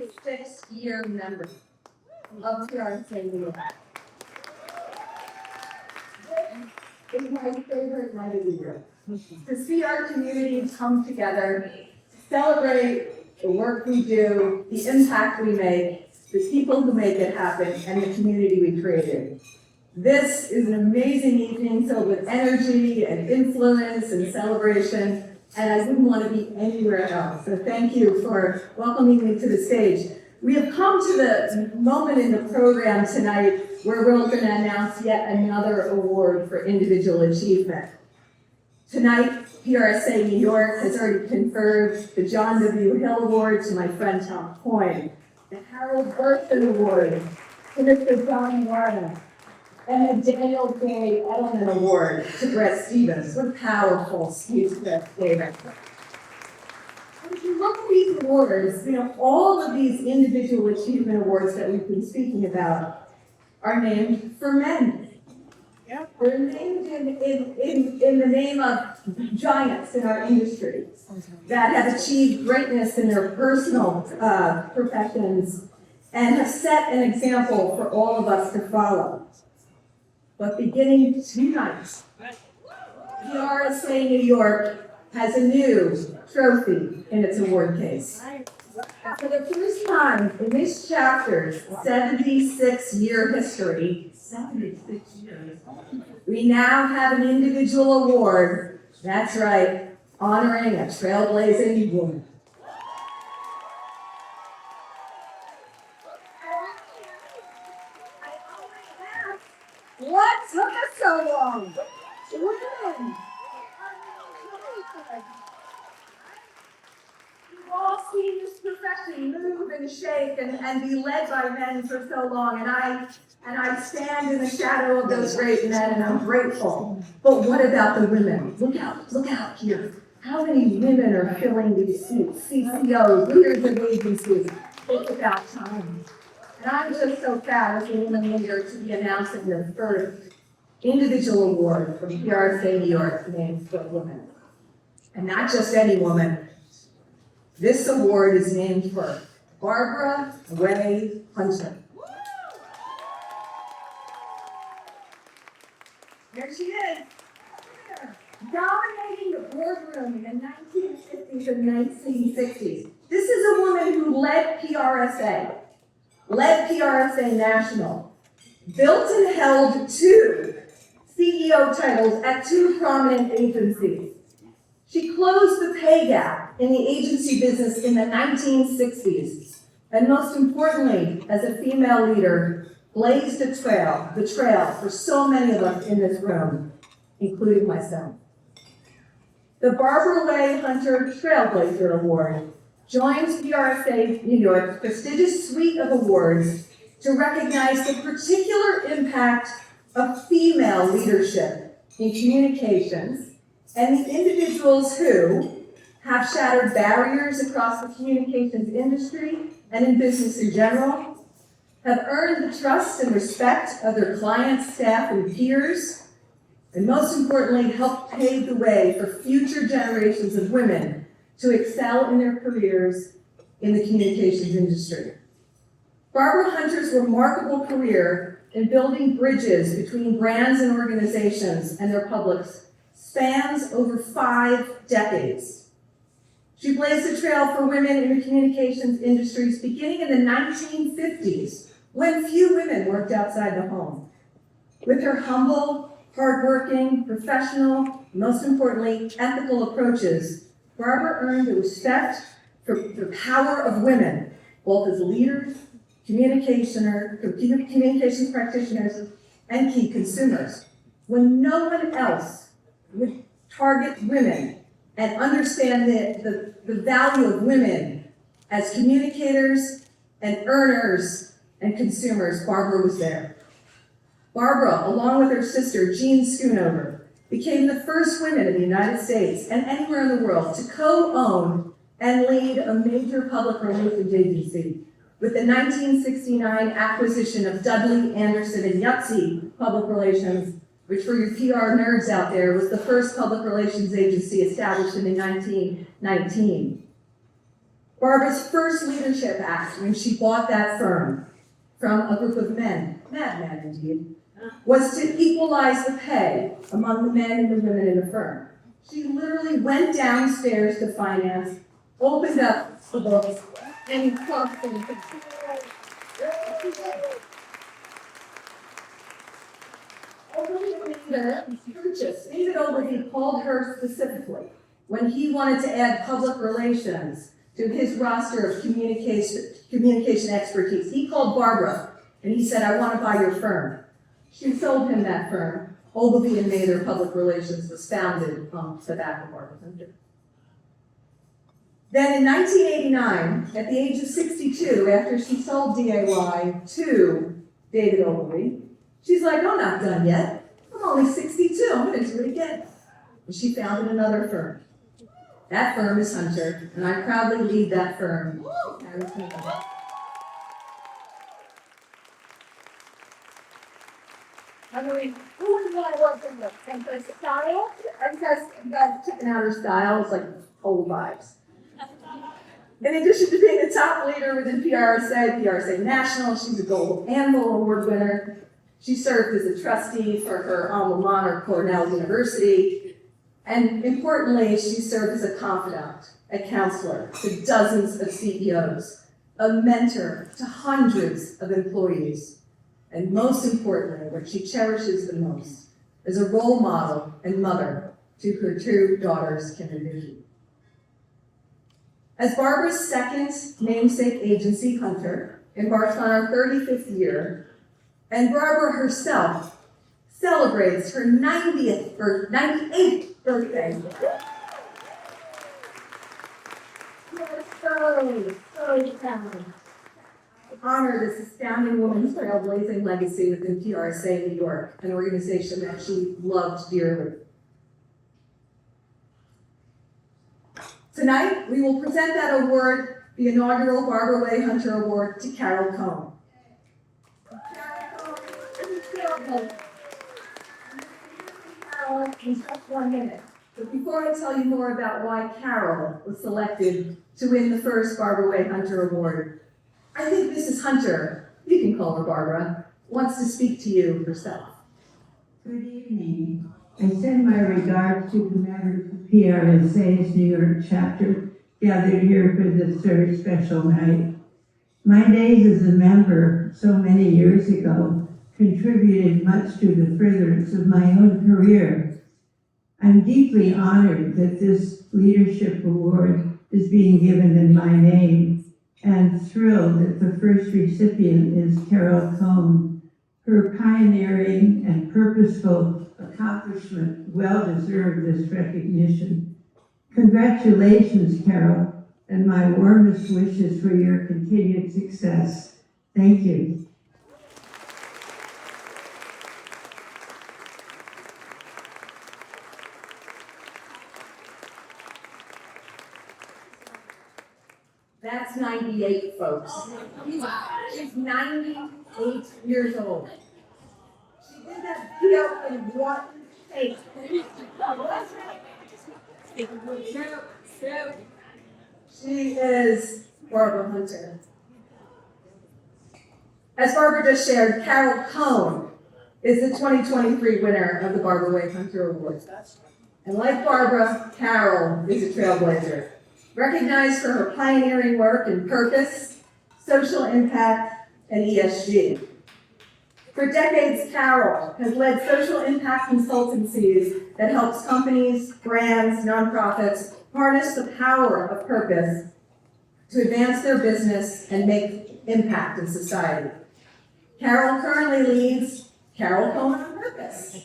36-year member of PRSA-NY. This is my favorite night of the year. To see our community come together, to celebrate the work we do, the impact we make, the people who make it happen, and the community we created. This is an amazing evening filled with energy and influence and celebration, and I wouldn't want to be anywhere else. So thank you for welcoming me to the stage. We have come to the moment in the program tonight where we're going to announce yet another award for individual achievement. Tonight, PRSA New York has already conferred the John W. Hill Award to my friend Tom Coyne, the Harold Burton Award to Mr. John Warner, and the Daniel J. Edelman Award to Brett Stevens. What powerful speech, David. If you look at these awards, all of these individual achievement awards that we've been speaking about are named for men. Yeah. They're named in the name of giants in our industry that have achieved greatness in their personal professions and have set an example for all of us to follow. But beginning tonight, PRSA New York has a new trophy in its award case. For the first time in this chapter's 76-year history, 76 years, we now have an individual award, that's right, honoring a trailblazing woman. What took us so long? Women! We've all seen this profession move and shake and be led by men for so long, and I stand in the shadow of those great men, and I'm grateful. But what about the women? Look out here. How many women are filling these seats? CCOs, leaders of agencies. It's about time. And I'm just so proud as a woman leader to be announcing the first individual award from PRSA New York named for a woman. And not just any woman. This award is named for Barbara Way Hunter. There she is. Dominating the boardroom in the 1950s and 1960s. This is a woman who led PRSA National, built and held 2 CEO titles at 2 prominent agencies. She closed the pay gap in the agency business in the 1960s, and most importantly, as a female leader, blazed the trail for so many of us in this room, including myself. The Barbara Way Hunter Trailblazer Award joins PRSA New York's prestigious suite of awards to recognize the particular impact of female leadership in communications and the individuals who have shattered barriers across the communications industry and in business in general, have earned the trust and respect of their clients, staff, and peers, and most importantly, helped pave the way for future generations of women to excel in their careers in the communications industry. Barbara Hunter's remarkable career in building bridges between brands and organizations and their publics spans over 5 decades. She blazed a trail for women in the communications industries beginning in the 1950s, when few women worked outside the home. With her humble, hardworking, professional, most importantly, ethical approaches, Barbara earned the respect for the power of women, both as leaders, communications practitioners, and key consumers, when no one else would target women and understand the value of women as communicators and earners and consumers. Barbara was there. Barbara, along with her sister, Jean Schoonover, became the first women in the United States and anywhere in the world to co-own and lead a major public relations agency with the 1969 acquisition of Dudley, Anderson, and Yahtzee Public Relations, which for your PR nerds out there was the first public relations agency established in 1919. Barbara's first leadership act when she bought that firm from a group of men, madmen indeed, was to equalize the pay among the men and the women in the firm. She literally went downstairs to finance, opened up the books, and talked to them. David Ogilvy called her specifically when he wanted to add public relations to his roster of communication expertise. He called Barbara and he said, I want to buy your firm. She sold him that firm. Ogilvy and Mather Public Relations was founded on the back of Barbara Hunter. Then in 1989, at the age of 62, after she sold DAY to David Ogilvy, she's like, I'm not done yet. I'm only 62, I'm going to do it again. And she founded another firm. That firm is Hunter, and I proudly lead that firm. I mean, who would want to work in the campus style? Because you guys chicken out her style, it's like old vibes. In addition to being a top leader within PRSA National, she's a Gold Anvil Award winner. She served as a trustee for her alma mater, Cornell University. And importantly, she served as a confidant, a counselor to dozens of CEOs, a mentor to hundreds of employees. And most importantly, what she cherishes the most, is a role model and mother to her two daughters, Kim and Vicky. As Barbara's second namesake agency, Hunter, embarks on our 35th year, and Barbara herself celebrates her 98th birthday. We are so proud. Honor this astounding woman's trailblazing legacy within PRSA New York, an organization that she loved dearly. Tonight, we will present that award, the inaugural Barbara Way Hunter Award, to Carol Cohn. Carol, in just 1 minute. But before I tell you more about why Carol was selected to win the first Barbara Way Hunter Award, I think Mrs. Hunter, you can call her Barbara, wants to speak to you herself. Good evening. I send my regards to the members of PRSA's New York chapter gathered here for this very special night. My days as a member so many years ago contributed much to the furtherance of my own career. I'm deeply honored that this leadership award is being given in my name, and thrilled that the first recipient is Carol Cohn. Her pioneering and purposeful accomplishment well deserved this recognition. Congratulations, Carol, and my warmest wishes for your continued success. Thank you. That's 98, folks. She's 98 years old. She did that deal in one take. She is Barbara Hunter. As Barbara just shared, Carol Cohn is the 2023 winner of the Barbara Way Hunter Award. And like Barbara, Carol is a trailblazer, recognized for her pioneering work in purpose, social impact, and ESG. For decades, Carol has led social impact consultancies that helps companies, brands, nonprofits harness the power of purpose to advance their business and make impact in society. Carol currently leads Carol Cohn on Purpose,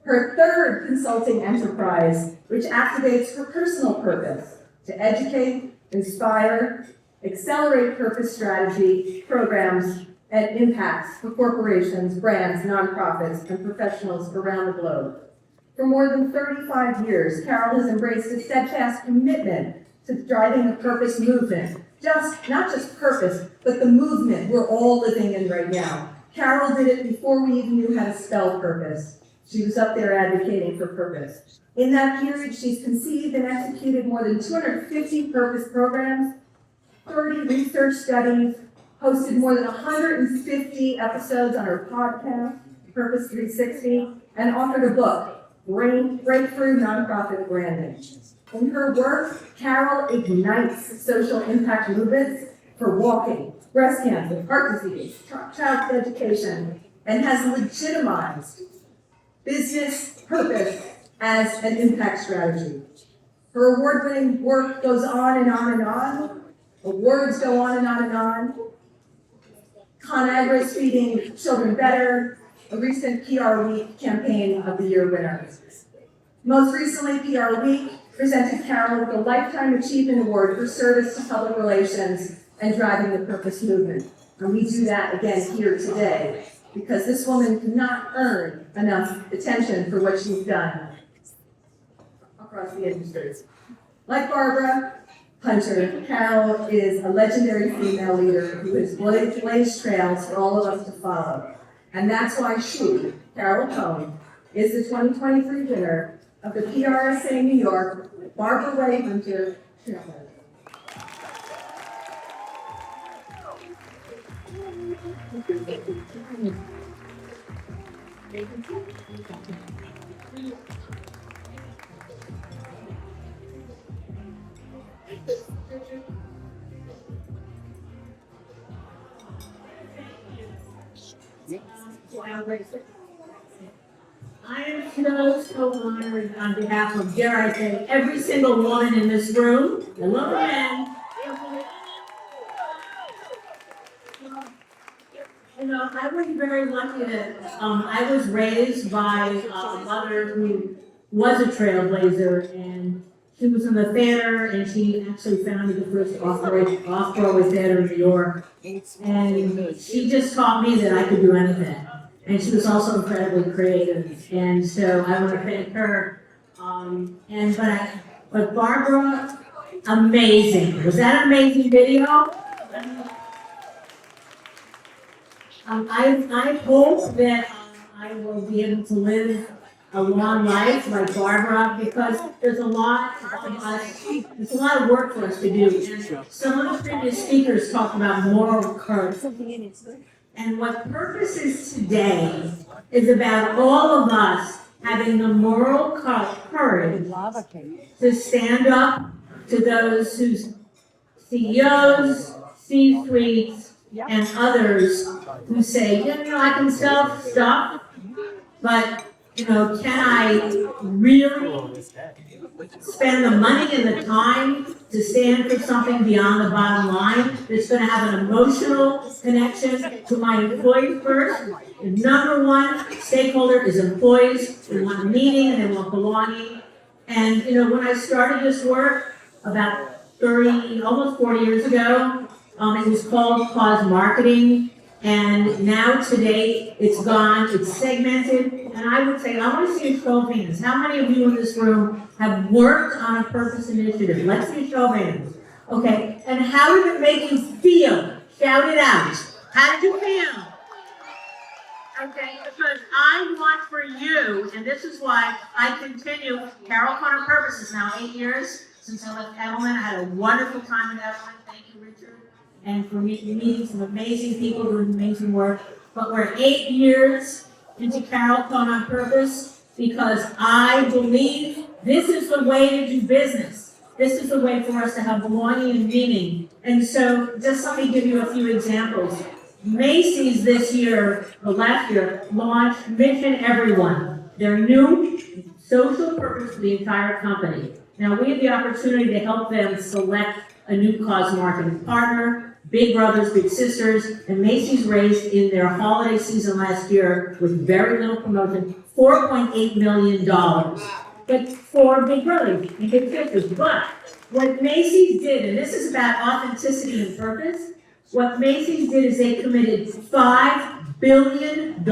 her third consulting enterprise, which activates her personal purpose to educate, inspire, accelerate purpose strategy, programs, and impacts for corporations, brands, nonprofits, and professionals around the globe. For more than 35 years, Carol has embraced a steadfast commitment to driving the purpose movement. Not just purpose, but the movement we're all living in right now. Carol did it before we even knew how to spell purpose. She was up there advocating for purpose. In that period, she's conceived and executed more than 250 purpose programs, 30 research studies, hosted more than 150 episodes on her podcast, Purpose 360, and authored a book, Breakthrough Nonprofit Branding. In her work, Carol ignites social impact movements for walking, breast cancer, heart disease, child education, and has legitimized business purpose as an impact strategy. Her award-winning work goes on and on and on. Awards go on and on and on. ConAgra's Feeding Children Better, a recent PR Week Campaign of the Year winner. Most recently, PR Week presented Carol with a Lifetime Achievement Award for service to public relations and driving the purpose movement. And we do that again here today, because this woman could not earn enough attention for what she's done across the industry. Like Barbara Hunter, Carol is a legendary female leader who has blazed trails for all of us to follow. And that's why she, Carol Cohn, is the 2023 winner of the PRSA New York Barbara Ray Hunter Trailblazer. I am so honored on behalf of, dare I say, every single woman in this room, and look men. You know, I was very lucky that I was raised by a mother who was a trailblazer, and she was in the theater, and she actually founded the first off-Broadway theater in New York. And she just taught me that I could do anything. And she was also incredibly creative. And so I want to thank her. But Barbara, amazing. Was that an amazing video? I hope that I will be able to live a long life like Barbara, because there's a lot of work for us to do. And some of the previous speakers talked about moral courage. And what Purpose is today is about all of us having the moral courage to stand up to those who's CEOs, C-suites, and others who say, I can sell stuff, but can I really spend the money and the time to stand for something beyond the bottom line that's going to have an emotional connection to my employees first? The number one stakeholder is employees. They want meaning and they want belonging. And when I started this work about almost 40 years ago, it was called Cause Marketing. And now today it's gone, it's segmented, and I would say, I want to see a show of hands. How many of you in this room have worked on a purpose initiative? Let's see a show of hands. Okay, and how did it make you feel? Shout it out. How did you feel? Okay, because I want for you, and this is why I continue, Carol Cohn on Purpose is now 8 years since I left Evelyn. I had a wonderful time at Evelyn. Thank you, Richard. And for meeting some amazing people doing amazing work. But we're 8 years into Carol Cohn on Purpose because I believe this is the way to do business. This is the way for us to have belonging and meaning. And so just let me give you a few examples. Macy's this year, or last year, launched Mission Everyone, their new social purpose for the entire company. Now we have the opportunity to help them select a new cause marketing partner, Big Brothers, Big Sisters, and Macy's raised in their holiday season last year with very little promotion, $4.8 million. But for Big Brothers and Big Sisters. But what Macy's did, and this is about authenticity and purpose, what Macy's did is they committed $5 billion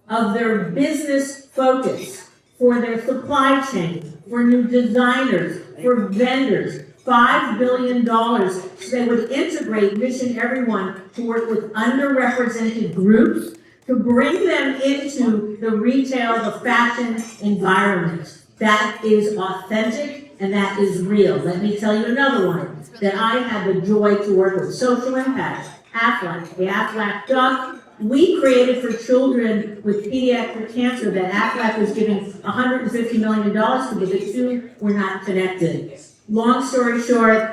of their business focus for their supply chain, for new designers, for vendors, $5 billion so they would integrate Mission Everyone to work with underrepresented groups to bring them into the retail, the fashion environment. That is authentic, and that is real. Let me tell you another one that I had the joy to work with. Social impact, Aflac, the Aflac duck. We created for children with pediatric cancer that Aflac was giving $150 million to, but the two were not connected. Long story short,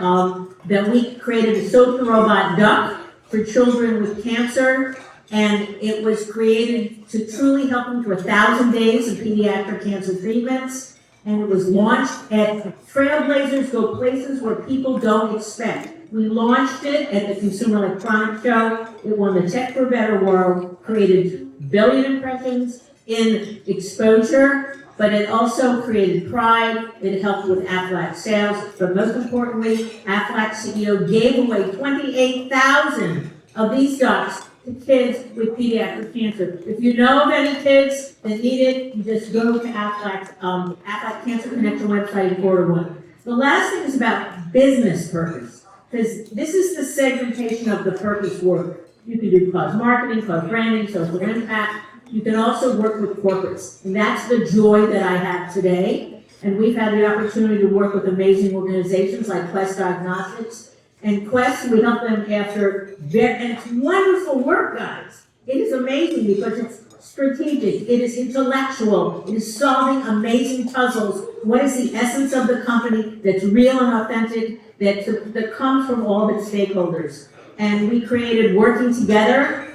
that we created a social robot duck for children with cancer, and it was created to truly help them through 1,000 days of pediatric cancer treatments, and it was launched at Trailblazers, go places where people don't expect. We launched it at the Consumer Electronics Show. It won the Tech for a Better World, created billion impressions in exposure, but it also created pride. It helped with Aflac sales, but most importantly, Aflac CEO gave away 28,000 of these ducks to kids with pediatric cancer. If you know of any kids that need it, you just go to Aflac's Aflac Cancer Connection website and order one. The last thing is about business purpose, because this is the segmentation of the purpose work. You can do cause marketing, cause branding, social impact. You can also work with corporates, and that's the joy that I have today. And we've had the opportunity to work with amazing organizations like Quest Diagnostics. And Quest, we help them after, and it's wonderful work, guys. It is amazing because it's strategic, it is intellectual, it is solving amazing puzzles. What is the essence of the company that's real and authentic, that comes from all of its stakeholders? And we created working together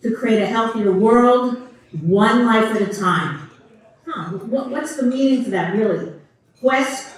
to create a healthier world, one life at a time. What's the meaning to that, really? Quest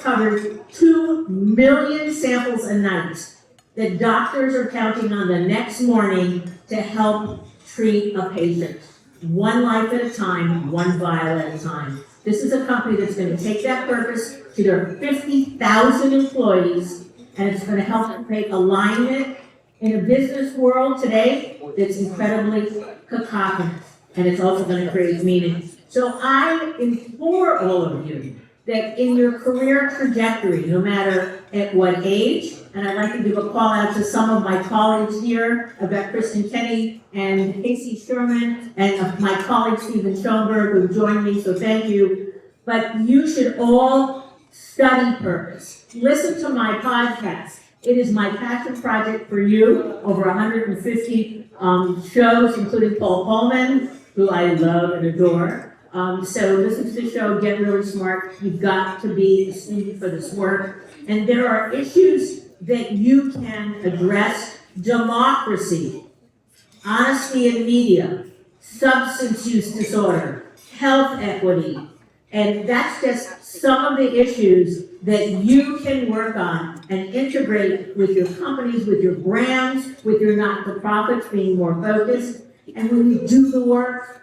covers 2 million samples a night that doctors are counting on the next morning to help treat a patient. One life at a time, one vial at a time. This is a company that's going to take that purpose to their 50,000 employees, and it's going to help them create alignment in a business world today that's incredibly cacophonous, and it's also going to create meaning. So I implore all of you that in your career trajectory, no matter at what age, and I'd like to give a call out to some of my colleagues here, about Kristen Kenny and Casey Sherman, and my colleague Stephen Schoenberg, who joined me, so thank you. But you should all study purpose. Listen to my podcast. It is my passion project for you, over 150 shows, including Paul Pullman, who I love and adore. So listen to the show, get really smart. You've got to be a student for this work. And there are issues that you can address: democracy, honesty in media, substance use disorder, health equity. And that's just some of the issues that you can work on and integrate with your companies, with your brands, with your not-for-profits, being more focused. And when you do the work,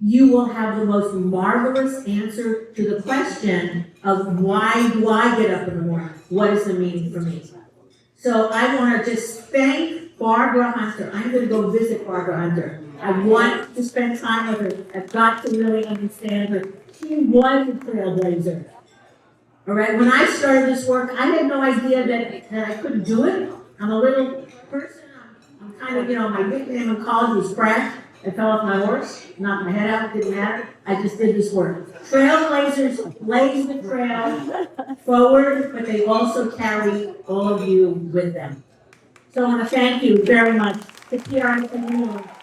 you will have the most marvelous answer to the question of why do I get up in the morning? What is the meaning for me? So I want to just thank Barbara Hunter. I'm going to go visit Barbara Hunter. I want to spend time with her. I've got to really understand her. She was a trailblazer. All right, when I started this work, I had no idea that I couldn't do it. I'm a little person. I'm kind of, my nickname in college was Crash. I fell off my horse, knocked my head out, didn't matter. I just did this work. Trailblazers blaze the trail forward, but they also carry all of you with them. So I want to thank you very much to PRSA-NY.